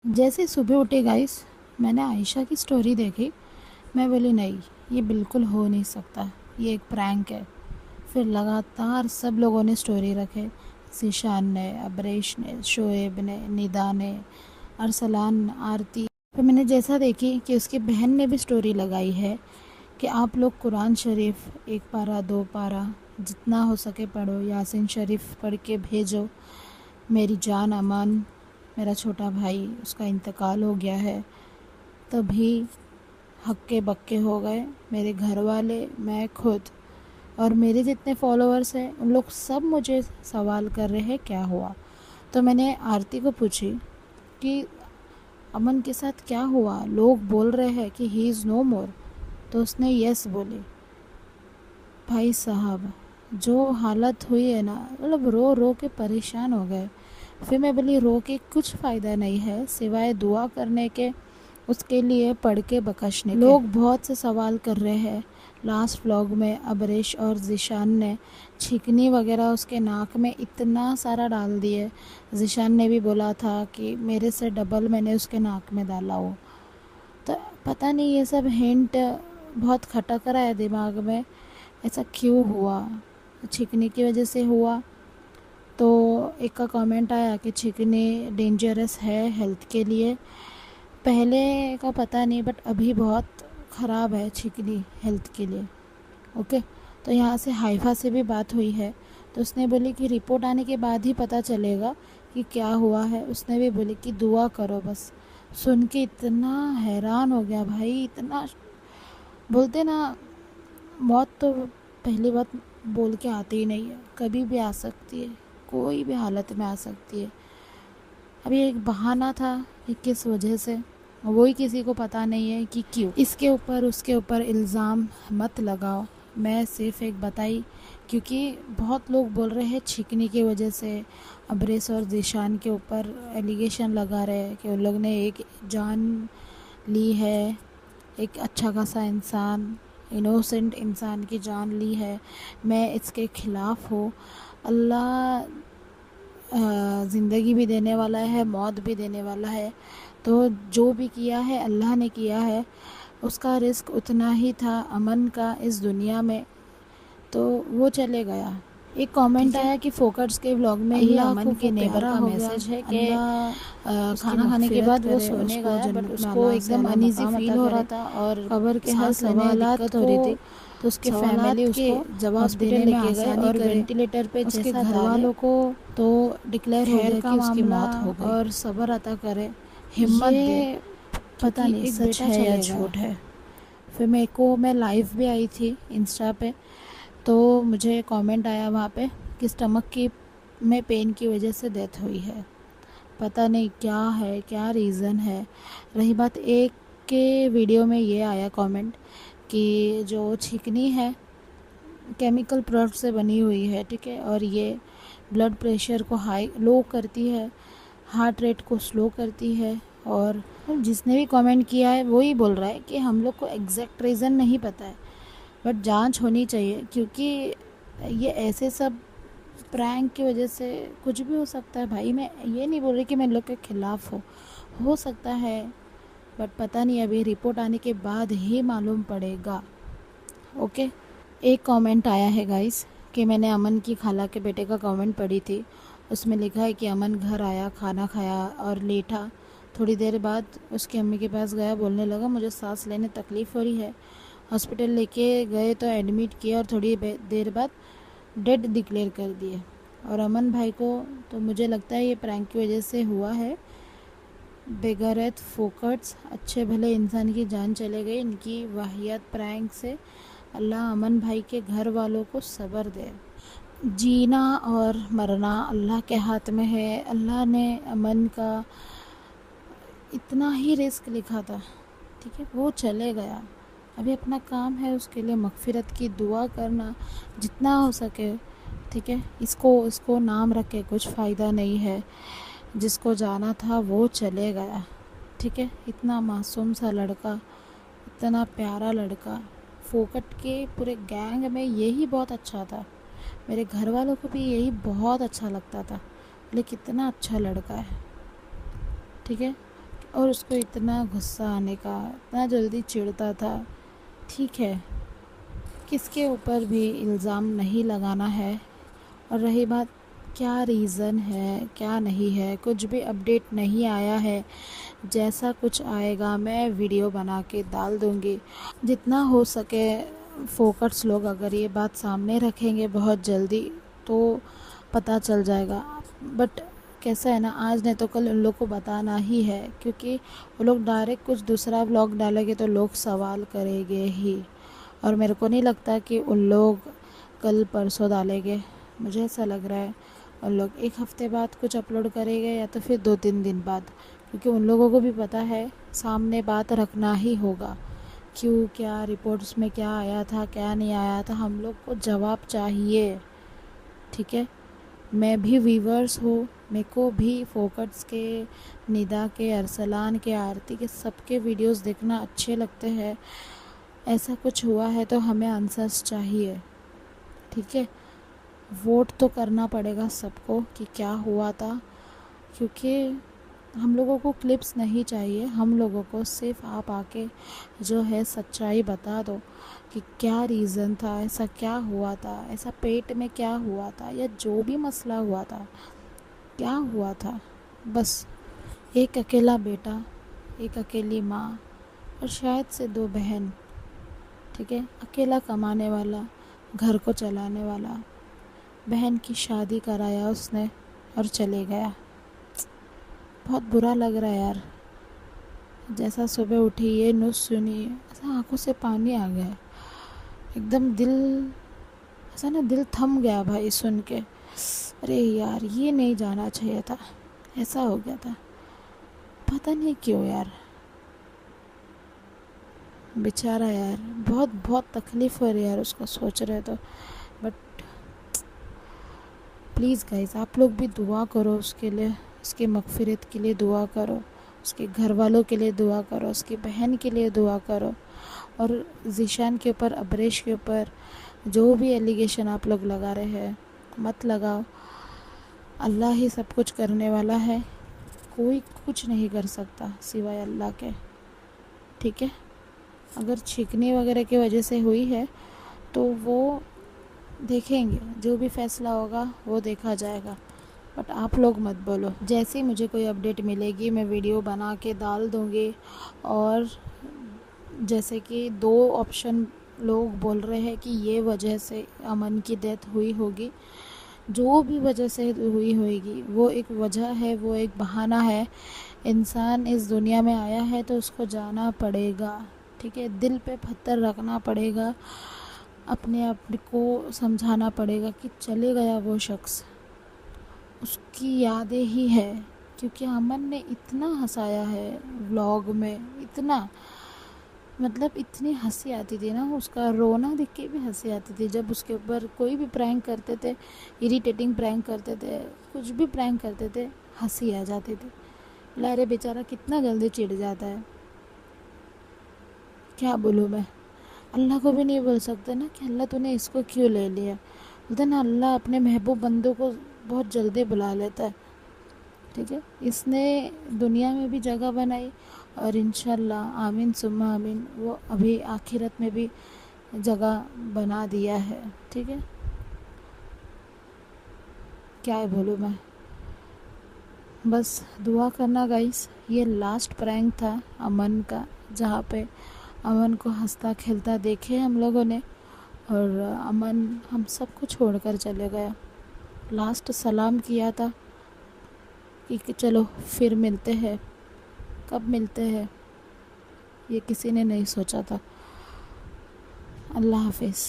जैसे सुबह उठे गाइस, मैंने आयशा की स्टोरी देखी। मैं बोली नहीं, ये बिल्कुल हो नहीं सकता, ये एक प्रैंक है। फिर लगातार सब लोगों ने स्टोरी रखे। ज़ीशान ने, अबरेश ने, शोएब ने, निदा ने, अरसलान, आरती। फिर मैंने जैसा देखी कि उसकी बहन ने भी स्टोरी लगाई है कि आप लोग कुरान शरीफ 1 पारा 2 पारा जितना हो सके पढ़ो, यासीन शरीफ पढ़ के भेजो। मेरी जान अमान, मेरा छोटा भाई, उसका इंतकाल हो गया है। तभी हक्के बक्के हो गए मेरे घर वाले, मैं खुद, और मेरे जितने फॉलोअर्स हैं उन लोग सब मुझे सवाल कर रहे हैं क्या हुआ। तो मैंने आरती को पूछी कि अमन के साथ क्या हुआ, लोग बोल रहे हैं कि ही इज़ नो मोर। तो उसने यस बोली। भाई साहब, जो हालत हुई है ना, मतलब रो रो के परेशान हो गए। फिर मैं बोली रो के कुछ फ़ायदा नहीं है सिवाय दुआ करने के, उसके लिए पढ़ के बकशने के। लोग बहुत से सवाल कर रहे हैं। लास्ट व्लॉग में अबरेश और ज़ीशान ने छिकनी वगैरह उसके नाक में इतना सारा डाल दिए। ज़ीशान ने भी बोला था कि मेरे से डबल मैंने उसके नाक में डाला हो। तो पता नहीं, ये सब हिंट बहुत खटक रहा है दिमाग में। ऐसा क्यों हुआ? छिकनी की वजह से हुआ? तो एक का कमेंट आया कि चिकनी डेंजरस है हेल्थ के लिए। पहले का पता नहीं, बट अभी बहुत ख़राब है चिकनी हेल्थ के लिए। ओके। तो यहाँ से हाइफा से भी बात हुई है, तो उसने बोली कि रिपोर्ट आने के बाद ही पता चलेगा कि क्या हुआ है। उसने भी बोली कि दुआ करो बस। सुन के इतना हैरान हो गया भाई, इतना बोलते ना, मौत तो पहली बात बोल के आती ही नहीं है, कभी भी आ सकती है, कोई भी हालत में आ सकती है। अभी एक बहाना था कि किस वजह से, वही किसी को पता नहीं है कि क्यों। इसके ऊपर उसके ऊपर इल्ज़ाम मत लगाओ। मैं सिर्फ एक बताई, क्योंकि बहुत लोग बोल रहे हैं छिकनी की वजह से अबरेस और ज़ीशान के ऊपर एलिगेशन लगा रहे हैं कि उन लोग ने एक जान ली है, एक अच्छा खासा इंसान, इनोसेंट इंसान की जान ली है। मैं इसके ख़िलाफ़ हूँ। अल्लाह ज़िंदगी भी देने वाला है, मौत भी देने वाला है। तो जो भी किया है अल्लाह ने किया है, उसका रिस्क उतना ही था अमन का इस दुनिया में, तो वो चले गया। एक कमेंट आया कि फोकट्स के व्लॉग में ही अमन के नेबर का मैसेज है कि खाना खाने के बाद वो सोने गया, बट उसको एकदम अनईजी फील हो रहा था और खबर के हर सवालात दिक्कत हो रही थी। तो उसके फैमिली उसको जवाब देने में गए और वेंटिलेटर पे उसके घर वालों को तो डिक्लेयर हो गया कि उसकी मौत हो गई। और सब्र अता करे, हिम्मत दे, पता नहीं सच है या झूठ है। फिर मैं लाइव भी आई थी इंस्टा पे, तो मुझे कमेंट आया वहाँ पे कि स्टमक की में पेन की वजह से डेथ हुई है। पता नहीं क्या है, क्या रीज़न है। रही बात एक के वीडियो में ये आया कमेंट कि जो छिकनी है केमिकल प्रोडक्ट से बनी हुई है, ठीक है, और ये ब्लड प्रेशर को हाई लो करती है, हार्ट रेट को स्लो करती है। और जिसने भी कमेंट किया है वही बोल रहा है कि हम लोग को एग्जैक्ट रीज़न नहीं पता है, बट जांच होनी चाहिए, क्योंकि ये ऐसे सब प्रैंक की वजह से कुछ भी हो सकता है भाई। मैं ये नहीं बोल रही कि मैं लोग के ख़िलाफ़ हो सकता है, बट पता नहीं, अभी रिपोर्ट आने के बाद ही मालूम पड़ेगा। ओके। एक कमेंट आया है गाइस कि मैंने अमन की खाला के बेटे का कमेंट पढ़ी थी। उसमें लिखा है कि अमन घर आया, खाना खाया और लेटा। थोड़ी देर बाद उसकी अम्मी के पास गया, बोलने लगा मुझे सांस लेने तकलीफ़ हो रही है। हॉस्पिटल लेके गए तो एडमिट किया और थोड़ी देर बाद डेड डिक्लेयर कर दिए। और अमन भाई को तो मुझे लगता है ये प्रैंक की वजह से हुआ है। बेगैरत फोकट्स अच्छे भले इंसान की जान चले गई इनकी वाहियात प्रैंक से। अल्लाह अमन भाई के घर वालों को सब्र दे। जीना और मरना अल्लाह के हाथ में है। अल्लाह ने अमन का इतना ही रिस्क लिखा था, ठीक है, वो चले गया। अभी अपना काम है उसके लिए मगफिरत की दुआ करना जितना हो सके, ठीक है। इसको नाम रख के कुछ फ़ायदा नहीं है। जिसको जाना था वो चले गया, ठीक है। इतना मासूम सा लड़का, इतना प्यारा लड़का, फोकट के पूरे गैंग में यही बहुत अच्छा था। मेरे घर वालों को भी यही बहुत अच्छा लगता था। लेकिन कितना अच्छा लड़का है, ठीक है। और उसको इतना गुस्सा आने का, इतना जल्दी चिढ़ता था। ठीक है, किसके ऊपर भी इल्ज़ाम नहीं लगाना है। और रही बात क्या रीज़न है क्या नहीं है, कुछ भी अपडेट नहीं आया है। जैसा कुछ आएगा मैं वीडियो बना के डाल दूँगी। जितना हो सके फोकट्स लोग अगर ये बात सामने रखेंगे बहुत जल्दी तो पता चल जाएगा। बट कैसा है ना, आज नहीं तो कल उन लोग को बताना ही है, क्योंकि वो लोग डायरेक्ट कुछ दूसरा व्लॉग डालेंगे तो लोग सवाल करेंगे ही। और मेरे को नहीं लगता कि उन लोग कल परसों डालेंगे, मुझे ऐसा लग रहा है उन लोग एक हफ़्ते बाद कुछ अपलोड करेंगे या तो फिर 2-3 दिन बाद, क्योंकि उन लोगों को भी पता है सामने बात रखना ही होगा। क्यों, क्या रिपोर्ट्स में क्या आया था क्या नहीं आया था, हम लोग को जवाब चाहिए। ठीक है, मैं भी व्यूवर्स हूँ, मेरे को भी फोकट्स के, निदा के, अरसलान के, आरती के सबके वीडियोस देखना अच्छे लगते हैं। ऐसा कुछ हुआ है तो हमें आंसर्स चाहिए। ठीक है, वोट तो करना पड़ेगा सबको कि क्या हुआ था, क्योंकि हम लोगों को क्लिप्स नहीं चाहिए, हम लोगों को सिर्फ आप आके जो है सच्चाई बता दो कि क्या रीज़न था, ऐसा क्या हुआ था, ऐसा पेट में क्या हुआ था, या जो भी मसला हुआ था क्या हुआ था। बस एक अकेला बेटा, एक अकेली माँ और शायद से 2 बहन। ठीक है, अकेला कमाने वाला, घर को चलाने वाला, बहन की शादी कराया उसने और चले गया। बहुत बुरा लग रहा है यार। जैसा सुबह उठी ये न्यूज़ सुनी, ऐसा आंखों से पानी आ गया एकदम। दिल ऐसा ना, दिल थम गया भाई सुन के। अरे यार, ये नहीं जाना चाहिए था, ऐसा हो गया था, पता नहीं क्यों यार। बेचारा यार, बहुत बहुत तकलीफ़ हो रही है यार उसको सोच रहे तो। बट प्लीज़ गाइस, आप लोग भी दुआ करो उसके लिए, उसकी मग़फ़िरत के लिए दुआ करो, उसके घर वालों के लिए दुआ करो, उसकी बहन के लिए दुआ करो। और ज़ीशान के ऊपर, अबरेश के ऊपर जो भी एलिगेशन आप लोग लगा रहे हैं मत लगाओ। अल्लाह ही सब कुछ करने वाला है, कोई कुछ नहीं कर सकता सिवाय अल्लाह के। ठीक है, अगर छींकने वगैरह की वजह से हुई है तो वो देखेंगे, जो भी फ़ैसला होगा वो देखा जाएगा। बट आप लोग मत बोलो। जैसे ही मुझे कोई अपडेट मिलेगी मैं वीडियो बना के डाल दूँगी। और जैसे कि 2 ऑप्शन लोग बोल रहे हैं कि ये वजह से अमन की डेथ हुई होगी, जो भी वजह से हुई होगी वो एक वजह है, वो एक बहाना है। इंसान इस दुनिया में आया है तो उसको जाना पड़ेगा। ठीक है, दिल पे पत्थर रखना पड़ेगा, अपने आप को समझाना पड़ेगा कि चले गया वो शख्स, उसकी यादें ही है। क्योंकि अमन ने इतना हंसाया है व्लॉग में, इतना मतलब इतनी हंसी आती थी ना, उसका रोना देख के भी हंसी आती थी। जब उसके ऊपर कोई भी प्रैंक करते थे, इरिटेटिंग प्रैंक करते थे, कुछ भी प्रैंक करते थे, हंसी आ जाती थी। लारे बेचारा कितना जल्दी चिढ़ जाता है, क्या बोलूँ मैं। अल्लाह को भी नहीं बोल सकते ना कि अल्लाह तूने इसको क्यों ले लिया। बोलते ना, अल्लाह अपने महबूब बंदों को बहुत जल्दी बुला लेता है। ठीक है, इसने दुनिया में भी जगह बनाई और इंशाल्लाह आमीन सुम्मा आमीन वो अभी आखिरत में भी जगह बना दिया है। ठीक है, क्या बोलूँ मैं, बस दुआ करना गाइस। ये लास्ट प्रैंक था अमन का, जहाँ पे अमन को हंसता खेलता देखे हम लोगों ने, और अमन हम सबको छोड़कर चले गया। लास्ट सलाम किया था कि चलो फिर मिलते हैं, कब मिलते हैं ये किसी ने नहीं सोचा था। अल्लाह हाफिज़।